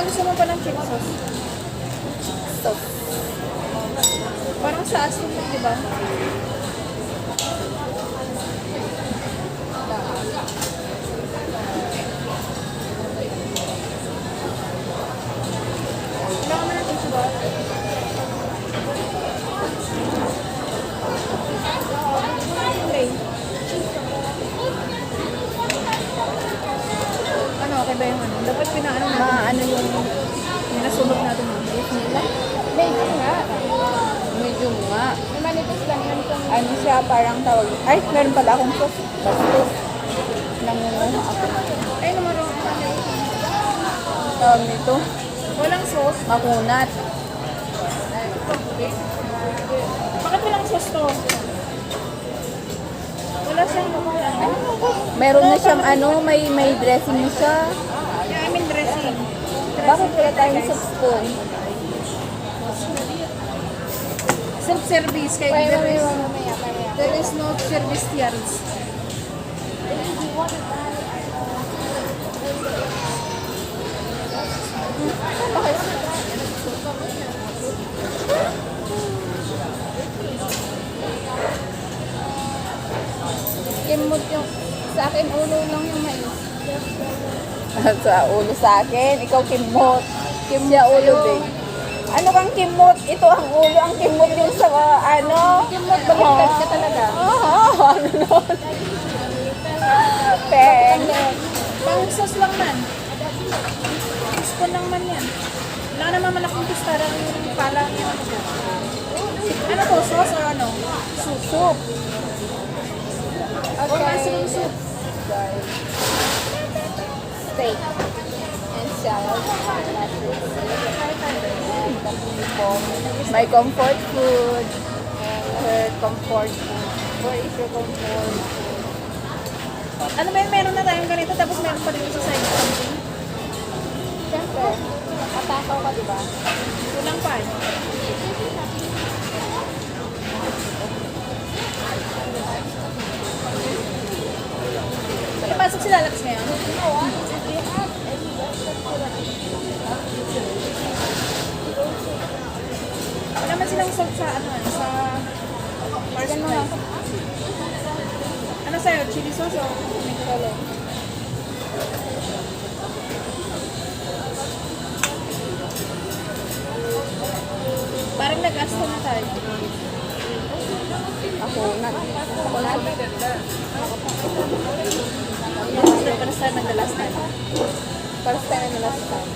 gusto mo pa ng chili sauce? Sauce. Parang sa asin lang, di ba? Wala ka man ng tissue ba? Okay. Ano, okay ba yung ano? Dapat pinaano natin. Ano yung Nasunog natin yung beef nila. medyo nga. Medyo nga. Manipis lang yan kung... Ano siya, parang tawag. Ay, meron pala akong sauce. Bastos. Nangunguha ako. Ay, namarong ka na. Tawag nito. Walang sauce. Makunat. Bakit walang sauce to? Wala siyang Meron na siyang may dressing na siya. Yeah, I mean dressing. Bakit wala tayong soup spoon? Self-service kay there is no service yards. Kimot yung... Sa akin, ulo lang yung mais. Sa ulo sa akin, ikaw kimot. Siya ulo din. Ano kang kimot? Ito ang ulo, ang kimot yung sa Kimot, baliktad ka talaga. Ano nun? Peng. Pang sauce lang man. Spoon lang man yan. Wala ka naman malaking tostara yung pala yung ano ko. Ano to, sauce or ano? Soup. Or mushroom soup. Steak. And salad. My comfort food. Her comfort food. Where is your comfort? Ano ba yung meron na tayong ganito tapos meron pa rin sa side something? Siyempre, matakaw ka, diba? Kulang pa eh. Napasok si Lalax ngayon? Wala man silang salt sa sa first price. Ano sa'yo? Chili sauce o mixolo? Parang nag-asto na tayo. Ako na. Para sa nag-last time. First time and last time.